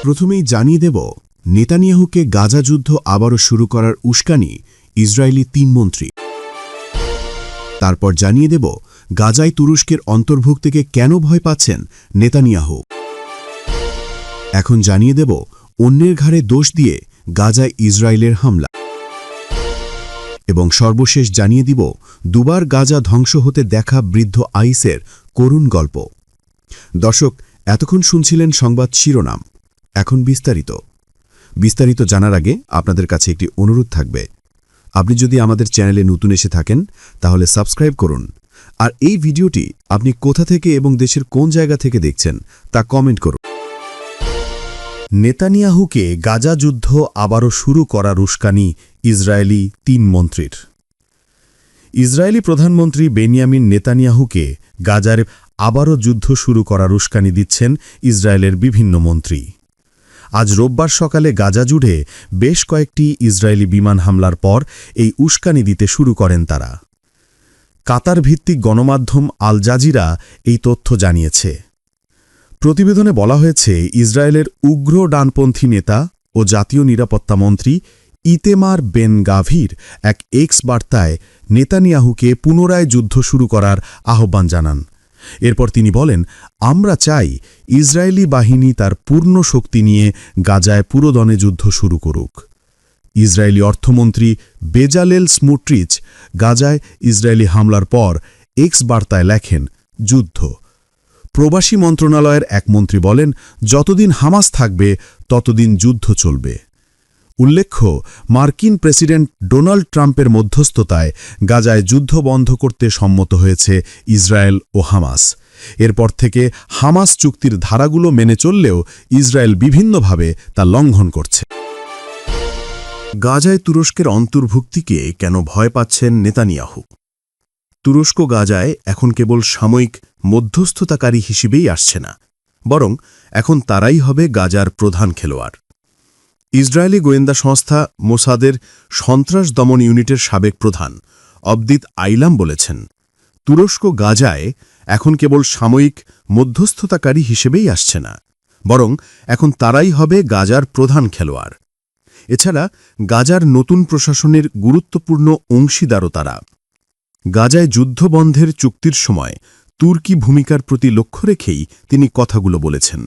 প্রথমেই জানিয়ে দেব, নেতানিয়াহুকে গাজা যুদ্ধ আবারও শুরু করার উস্কানি ইসরায়েলি ৩ মন্ত্রী। তারপর জানিয়ে দেব, গাজায় তুরস্কের অন্তর্ভুক্তিকে কেন ভয় পাচ্ছেন নেতানিয়াহু। এখন জানিয়ে দেব, অন্যের ঘাড়ে দোষ দিয়ে গাজায় ইসরায়েলের হামলা। এবং সর্বশেষ জানিয়ে দিব, দুবার গাজা ধ্বংস হতে দেখা বৃদ্ধ আইসের করুণ গল্প। দর্শক, এতক্ষণ শুনছিলেন সংবাদ শিরোনাম। এখন বিস্তারিত জানার আগে আপনাদের কাছে একটি অনুরোধ থাকবে। আপনি যদি আমাদের চ্যানেলে নতুন এসে থাকেন তাহলে সাবস্ক্রাইব করুন, আর এই ভিডিওটি আপনি কোথা থেকে এবং দেশের কোন জায়গা থেকে দেখছেন তা কমেন্ট করুন। নেতানিয়াহুকে গাজা যুদ্ধ আবারও শুরু করার উস্কানি ইসরায়েলি ৩ মন্ত্রীর। ইসরায়েলি প্রধানমন্ত্রী বেনিয়ামিন নেতানিয়াহুকে গাজার আবারও যুদ্ধ শুরু করার উস্কানি দিচ্ছেন ইসরায়েলের বিভিন্ন মন্ত্রী। আজ রোববার সকালে গাজা জুড়ে বেশ কয়েকটি ইসরায়েলি বিমান হামলার পর এই উস্কানি দিতে শুরু করেন তারা। কাতার ভিত্তিক গণমাধ্যম আল জাজিরা এই তথ্য জানিয়েছে। প্রতিবেদনে বলা হয়েছে, ইসরায়েলের উগ্র ডানপন্থী নেতা ও জাতীয় নিরাপত্তা মন্ত্রী ইতেমার বেন গাভির এক এক্স বার্তায় নেতানিয়াহুকে পুনরায় যুদ্ধ শুরু করার আহ্বান জানান। এরপর তিনি বলেন, আমরা চাই ইসরায়েলি বাহিনী তার পূর্ণ শক্তি নিয়ে গাজায় পুরোদমে যুদ্ধ শুরু করুক। ইসরায়েলি অর্থমন্ত্রী বেজালেল স্মুট্রিচ গাজায় ইসরায়েলি হামলার পর এক্স বার্তায় লেখেন, যুদ্ধ। প্রবাসী মন্ত্রণালয়ের এক মন্ত্রী বলেন, যতদিন হামাস থাকবে ততদিন যুদ্ধ চলবে। উল্লেখ্য, মার্কিন প্রেসিডেন্ট ডোনাল্ড ট্রাম্পের মধ্যস্থতায় গাজায় যুদ্ধ বন্ধ করতে সম্মত হয়েছে ইসরায়েল ও হামাস। এরপর থেকে হামাস চুক্তির ধারাগুলো মেনে চললেও ইসরায়েল বিভিন্নভাবে তা লঙ্ঘন করছে। গাজায় তুরস্কের অন্তর্ভুক্তিকে কেন ভয় পাচ্ছেন নেতানিয়াহু? তুরস্ক গাজায় এখন কেবল সাময়িক মধ্যস্থতাকারী হিসেবেই আসছে না, বরং এখন তারাই হবে গাজার প্রধান খেলোয়াড়। ইসরায়েলি গোয়েন্দা সংস্থা মোসাদের সন্ত্রাস দমন ইউনিটের সাবেক প্রধান অবদিত আইলাম বলেছেন, তুরস্ক গাজায় এখন কেবল সাময়িক মধ্যস্থতাকারী হিসেবেই আসছে না, বরং এখন তারাই হবে গাজার প্রধান খেলোয়াড়। এছাড়া গাজার নতুন প্রশাসনের গুরুত্বপূর্ণ অংশীদারও তারা। গাজায় যুদ্ধবন্ধের চুক্তির সময় তুর্কি ভূমিকার প্রতি লক্ষ্য রেখেই তিনি কথাগুলো বলেছেন।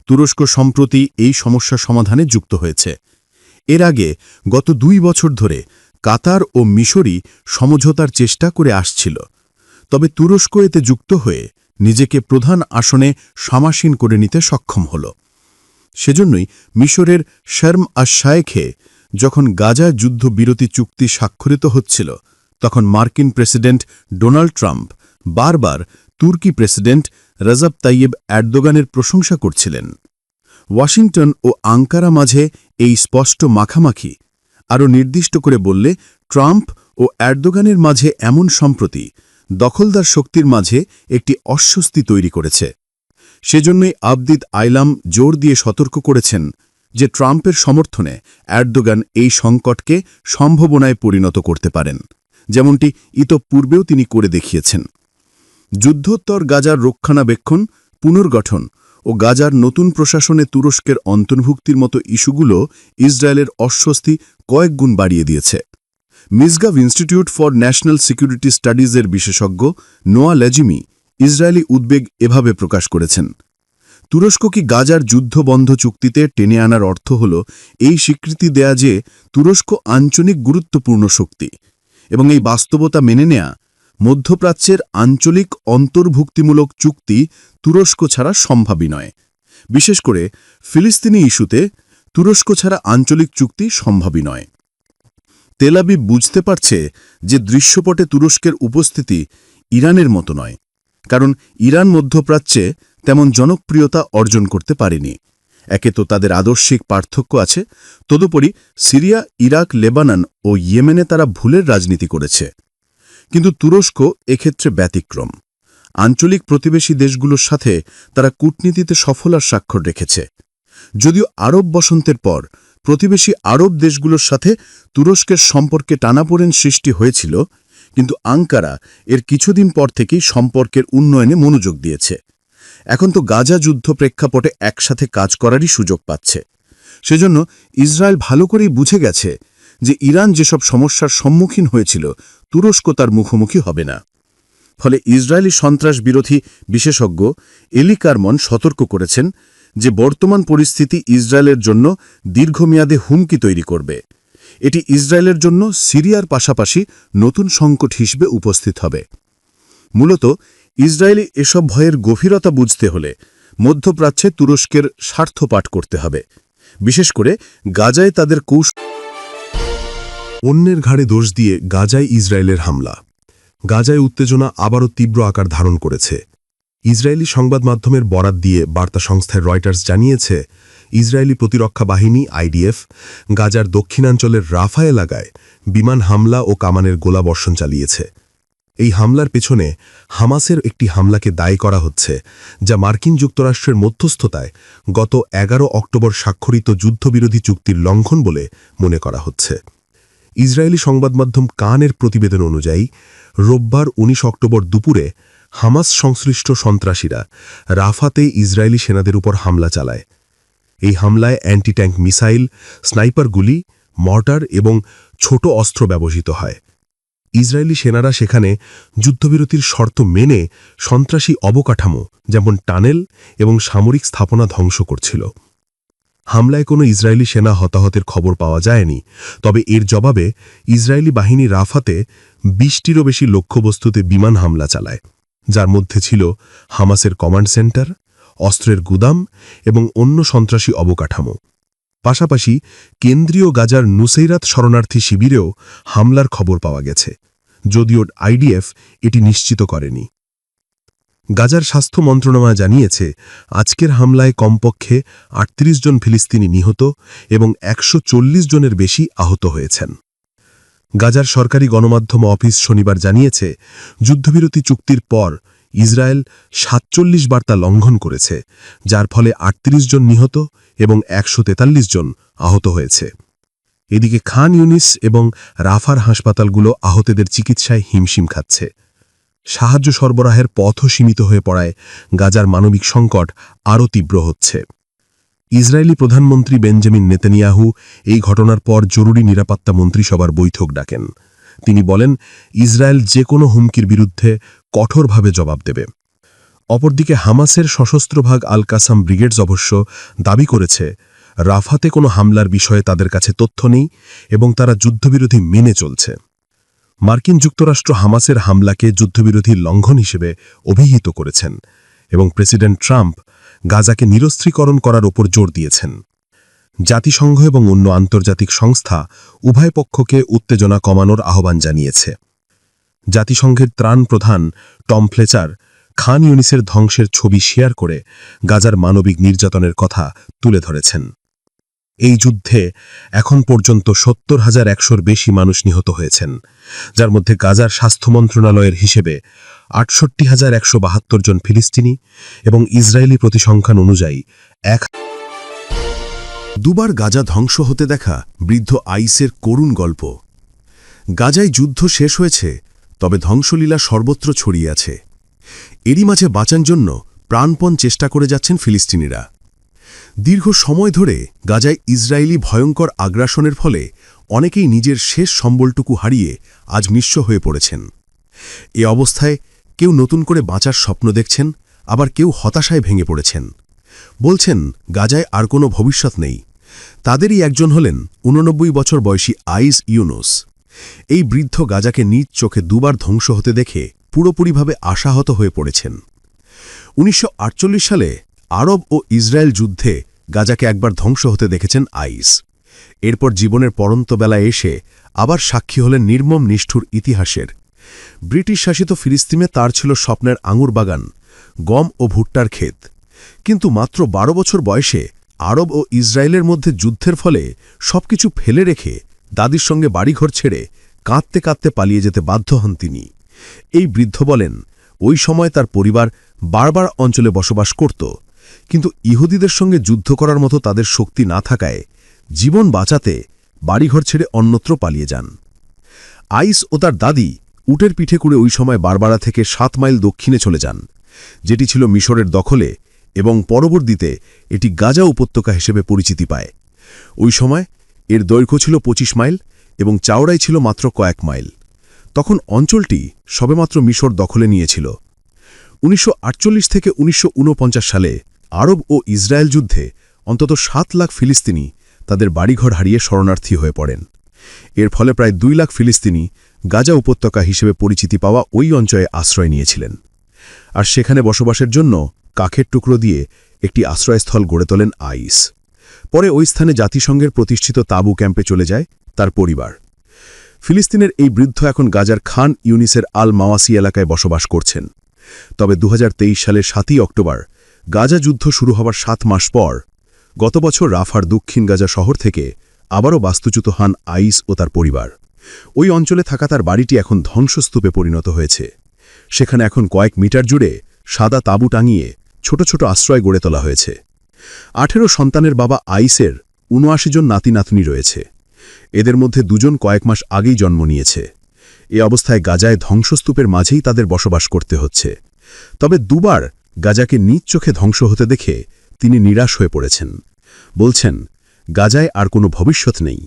তুরস্ক সম্প্রতি এই সমস্যা সমাধানে যুক্ত হয়েছে। এর আগে গত ২ বছর ধরে কাতার ও মিশরই সমঝোতার চেষ্টা করে আসছিল, তবে তুরস্ক এতে যুক্ত হয়ে নিজেকে প্রধান আসনে সমাসীন করে নিতে সক্ষম হল। সেজন্যই মিশরের শর্ম আশ-শায়েখে যখন গাজা যুদ্ধবিরতি চুক্তি স্বাক্ষরিত হচ্ছিল, তখন মার্কিন প্রেসিডেন্ট ডোনাল্ড ট্রাম্প বারবার তুর্কি প্রেসিডেন্ট রজব তাইয়েব এরদোগানের প্রশংসা করছিলেন। ওয়াশিংটন ও আঙ্কারা মাঝে এই স্পষ্ট মাখামাখি আরও নির্দিষ্ট করে বললে, ট্রাম্প ও এরদোগানের মাঝে এমন সম্প্রতি দখলদার শক্তির মাঝে একটি অস্বস্তি তৈরি করেছে। সেজন্যই আবদিত আইলাম জোর দিয়ে সতর্ক করেছেন যে ট্রাম্পের সমর্থনে এরদোগান এই সংকটকে সম্ভাবনায় পরিণত করতে পারেন, যেমনটি ইতঃপূর্বেও তিনি করে দেখিয়েছেন। যুদ্ধোত্তর গাজার রক্ষণাবেক্ষণ, পুনর্গঠন ও গাজার নতুন প্রশাসনে তুরস্কের অন্তর্ভুক্তির মতো ইস্যুগুলো ইসরায়েলের অস্বস্তি কয়েক গুণ বাড়িয়ে দিয়েছে। Misgav institute for national security স্টাডিজের বিশেষজ্ঞ নোয়া লেজিমি ইসরায়েলি উদ্বেগ এভাবে প্রকাশ করেছেন, তুরস্ক কি গাজার যুদ্ধবন্ধ চুক্তিতে টেনে আনার অর্থ হল এই স্বীকৃতি দেয়া যে তুরস্ক আঞ্চলিক গুরুত্বপূর্ণ শক্তি, এবং এই বাস্তবতা মেনে নেয়া মধ্যপ্রাচ্যের আঞ্চলিক অন্তর্ভুক্তিমূলক চুক্তি তুরস্ক ছাড়া সম্ভাবী নয়। বিশেষ করে ফিলিস্তিনি ইস্যুতে তুরস্ক ছাড়া আঞ্চলিক চুক্তি সম্ভাবী নয়। তেল আবিব বুঝতে পারছে যে দৃশ্যপটে তুরস্কের উপস্থিতি ইরানের মতো নয়, কারণ ইরান মধ্যপ্রাচ্যে তেমন জনপ্রিয়তা অর্জন করতে পারেনি। একে তো তাদের আদর্শিক পার্থক্য আছে, তদুপরি সিরিয়া, ইরাক, লেবানন ও ইয়েমেনে তারা ভুলের রাজনীতি করেছে। কিন্তু তুরস্ক এক্ষেত্রে ব্যতিক্রম। আঞ্চলিক প্রতিবেশী দেশগুলোর সাথে তারা কূটনীতিতে সফলতার স্বাক্ষর রেখেছে। যদিও আরব বসন্তের পর প্রতিবেশী আরব দেশগুলোর সাথে তুরস্কের সম্পর্কে টানাপোড়েন সৃষ্টি হয়েছিল, কিন্তু আঙ্কারা এর কিছুদিন পর থেকেই সম্পর্কের উন্নয়নে মনোযোগ দিয়েছে। এখন তো গাজা যুদ্ধ প্রেক্ষাপটে একসাথে কাজ করারই সুযোগ পাচ্ছে। সেজন্য ইসরায়েল ভালো করেই বুঝে গেছে যে ইরান যেসব সমস্যার সম্মুখীন হয়েছিল তুরস্ক তার মুখোমুখি হবে না। ফলে ইসরায়েলি সন্ত্রাস বিরোধী বিশেষজ্ঞ এলি কারমন সতর্ক করেছেন যে বর্তমান পরিস্থিতি ইসরায়েলের জন্য দীর্ঘমেয়াদে হুমকি তৈরি করবে। এটি ইসরায়েলের জন্য সিরিয়ার পাশাপাশি নতুন সংকট হিসেবে উপস্থিত হবে। মূলত ইসরায়েলি এসব ভয়ের গভীরতা বুঝতে হলে মধ্যপ্রাচ্যে তুরস্কের স্বার্থ পাঠ করতে হবে, বিশেষ করে গাজায় তাদের অন্যের ঘাড়ে দোষ দিয়ে গাজায় ইসরায়েলের হামলা। গাজায় উত্তেজনা আবারও তীব্র আকার ধারণ করেছে। ইসরায়েলি সংবাদ মাধ্যমের বরাত দিয়ে বার্তা সংস্থা রয়টার্স জানিয়েছে, ইসরায়েলি প্রতিরক্ষা বাহিনী আইডিএফ গাজার দক্ষিণাঞ্চলের রাফা এলাকায় বিমান হামলা ও কামানের গোলাবর্ষণ চালিয়েছে। এই হামলার পেছনে হামাসের একটি হামলাকে দায়ী করা হচ্ছে, যা মার্কিন যুক্তরাষ্ট্রের মধ্যস্থতায় গত 11 অক্টোবর স্বাক্ষরিত যুদ্ধবিরোধী চুক্তির লঙ্ঘন বলে মনে করা হচ্ছে। ইসরায়েলি সংবাদমাধ্যম কানের প্রতিবেদন অনুযায়ী রোববার 19 অক্টোবর দুপুরে হামাস সংশ্লিষ্ট সন্ত্রাসীরা রাফাতে ইসরায়েলি সেনাদের উপর হামলা চালায়। এই হামলায় অ্যান্টি ট্যাঙ্ক মিসাইল, স্নাইপার গুলি, মর্টার এবং ছোট অস্ত্র ব্যবহৃত হয়। ইসরায়েলি সেনারা সেখানে যুদ্ধবিরতির শর্ত মেনে সন্ত্রাসী অবকাঠামো যেমন টানেল এবং সামরিক স্থাপনা ধ্বংস করছিল। হামলায় কোনো ইসরায়েলি সেনা হতাহতের খবর পাওয়া যায়নি, তবে এর জবাবে ইসরায়েলি বাহিনী রাফাতে 20টিরও বেশি লক্ষ্যবস্তুতে বিমান হামলা চালায়, যার মধ্যে ছিল হামাসের কমান্ড সেন্টার, অস্ত্রের গুদাম এবং অন্য সন্ত্রাসী অবকাঠামো। পাশাপাশি কেন্দ্রীয় গাজার নুসেইরাত শরণার্থী শিবিরেও হামলার খবর পাওয়া গেছে, যদিও আইডিএফ এটি নিশ্চিত করেনি। গাজার স্বাস্থ্য মন্ত্রণালয় জানিয়েছে, আজকের হামলায় কমপক্ষে 38 জন ফিলিস্তিনি নিহত এবং 140 জনের বেশি আহত হয়েছেন। গাজার সরকারি গণমাধ্যম অফিস শনিবার জানিয়েছে, যুদ্ধবিরতি চুক্তির পর ইসরায়েল 47 বার তা লঙ্ঘন করেছে, যার ফলে 38 জন নিহত এবং 143 জন আহত হয়েছে। এদিকে খান ইউনিস এবং রাফার হাসপাতালগুলো আহতদের চিকিৎসায় হিমশিম খাচ্ছে। সাহায্য সরবরাহের পথও সীমিত হয়ে পড়ায় গাজার মানবিক সংকট আরও তীব্র হচ্ছে। ইসরায়েলি প্রধানমন্ত্রী বেঞ্জামিন নেতানিয়াহু এই ঘটনার পর জরুরি নিরাপত্তা মন্ত্রিসভার বৈঠক ডাকেন। তিনি বলেন, ইসরায়েল যে কোনো হুমকির বিরুদ্ধে কঠোরভাবে জবাব দেবে। অপরদিকে হামাসের সশস্ত্র ভাগ আল কাসাম ব্রিগেডস অবশ্য দাবি করেছে, রাফাতে কোনো হামলার বিষয়ে তাদের কাছে তথ্য নেই এবং তারা যুদ্ধবিরোধী মেনে চলছে। মার্কিন যুক্তরাষ্ট্র হামাসের হামলাকে যুদ্ধবিরোধী লঙ্ঘন হিসেবে অভিহিত করেছেন এবং প্রেসিডেন্ট ট্রাম্প গাজাকে নিরস্ত্রীকরণ করার ওপর জোর দিয়েছেন। জাতিসংঘ এবং অন্য আন্তর্জাতিক সংস্থা উভয় পক্ষকে উত্তেজনা কমানোর আহ্বান জানিয়েছে। জাতিসংঘের ত্রাণ প্রধান টম ফ্লেচার খান ইউনিসের ধ্বংসের ছবি শেয়ার করে গাজার মানবিক নির্যাতনের কথা তুলে ধরেছেন। এই যুদ্ধে এখন পর্যন্ত 70,100-র বেশি মানুষ নিহত হয়েছেন, যার মধ্যে গাজার স্বাস্থ্য মন্ত্রণালয়ের হিসেবে 68,172 জন ফিলিস্তিনি এবং ইসরায়েলি পরিসংখ্যান অনুযায়ী দুবার গাজা ধ্বংস হতে দেখা বৃদ্ধ আইসের করুণ গল্প। গাজায় যুদ্ধ শেষ হয়েছে, তবে ধ্বংসলীলা সর্বত্র ছড়িয়ে আছে। এরই মাঝে বাঁচার জন্য প্রাণপণ চেষ্টা করে যাচ্ছেন ফিলিস্তিনিরা। দীর্ঘ সময় ধরে গাজায় ইসরায়েলি ভয়ঙ্কর আগ্রাসনের ফলে অনেকেই নিজের শেষ সম্বলটুকু হারিয়ে আজ নিঃস্ব হয়ে পড়েছেন। এ অবস্থায় কেউ নতুন করে বাঁচার স্বপ্ন দেখছেন, আবার কেউ হতাশায় ভেঙে পড়েছেন। বলছেন গাজায় আর কোনো ভবিষ্যৎ নেই। তাদেরই একজন হলেন 89 বছর বয়সী আইস ইউনুস। এই বৃদ্ধ গাজাকে নিজ চোখে দুবার ধ্বংস হতে দেখে পুরোপুরিভাবে আশাহত হয়ে পড়েছেন। 1948 সালে আরব ও ইসরায়েল যুদ্ধে গাজাকে একবার ধ্বংস হতে দেখেছেন আইস। এরপর জীবনের পরন্ত বেলায় এসে আবার সাক্ষী হলেন নির্মম নিষ্ঠুর ইতিহাসের। ব্রিটিশ শাসিত ফিলিস্তিনে তার ছিল স্বপ্নের আঙুর বাগান, গম ও ভুট্টার ক্ষেত। কিন্তু মাত্র 12 বছর বয়সে আরব ও ইসরায়েলের মধ্যে যুদ্ধের ফলে সবকিছু ফেলে রেখে দাদির সঙ্গে বাড়িঘর ছেড়ে কাঁদতে কাঁদতে পালিয়ে যেতে বাধ্য হন তিনি। এই বৃদ্ধ বলেন, ওই সময় তার পরিবার বারবার অঞ্চলে বসবাস করত, কিন্তু ইহুদিদের সঙ্গে যুদ্ধ করার মতো তাদের শক্তি না থাকায় জীবন বাঁচাতে বাড়িঘর ছেড়ে অন্যত্র পালিয়ে যান। আইস ও তার দাদি উটের পিঠে করে ওই সময় বারবারা থেকে 7 মাইল দক্ষিণে চলে যান যেটি ছিল মিশরের দখলে এবং পরবর্তীতে এটি গাজা উপত্যকা হিসেবে পরিচিতি পায়। ওই সময় এর দৈর্ঘ্য ছিল ২৫ মাইল এবং চওড়াই ছিল মাত্র কয়েক মাইল। তখন অঞ্চলটি সবেমাত্র মিশর দখলে নিয়েছিল। ১৯৪৮ থেকে ১৯৪৯ সালে আরব ও ইসরায়েল যুদ্ধে অন্তত ৭ লাখ ফিলিস্তিনি তাদের বাড়িঘর হারিয়ে শরণার্থী হয়ে পড়েন। এর ফলে প্রায় ২ লাখ ফিলিস্তিনি গাজা উপত্যকা হিসেবে পরিচিতি পাওয়া ওই অঞ্চলে আশ্রয় নিয়েছিলেন। আর সেখানে বসবাসের জন্য কাঠের টুকরো দিয়ে একটি আশ্রয়স্থল গড়ে তোলেন আইস। পরে ওই স্থানে জাতিসংঘের প্রতিষ্ঠিত তাঁবু ক্যাম্পে চলে যায় তার পরিবার। ফিলিস্তিনের এই বৃদ্ধ এখন গাজার খান ইউনিসের আল মাওয়াসি এলাকায় বসবাস করছেন। তবে ২০২৩ সালের ৭ই অক্টোবর গাজা যুদ্ধ শুরু হবার ৭ মাস পর গত বছর রাফার দক্ষিণ গাজা শহর থেকে আবারও বাস্তুচ্যুত হন আইস ও তার পরিবার। ওই অঞ্চলে থাকা তার বাড়িটি এখন ধ্বংসস্তূপে পরিণত হয়েছে। সেখানে এখন কয়েক মিটার জুড়ে সাদা তাঁবু টাঙিয়ে ছোট ছোট আশ্রয় গড়ে তোলা হয়েছে। ১৮ সন্তানের বাবা আইসের ৭৯ জন নাতি নাতনি রয়েছে। এদের মধ্যে ২ জন কয়েক মাস আগেই জন্ম নিয়েছে। এ অবস্থায় গাজায় ধ্বংসস্তূপের মাঝেই তাদের বসবাস করতে হচ্ছে। তবে দুবার গাজাকে নিজ চোখে ধ্বংস হতে দেখে তিনি নিরাশ হয়ে পড়েছেন। বলছেন, গাজায় আর কোনো ভবিষ্যৎ নেই।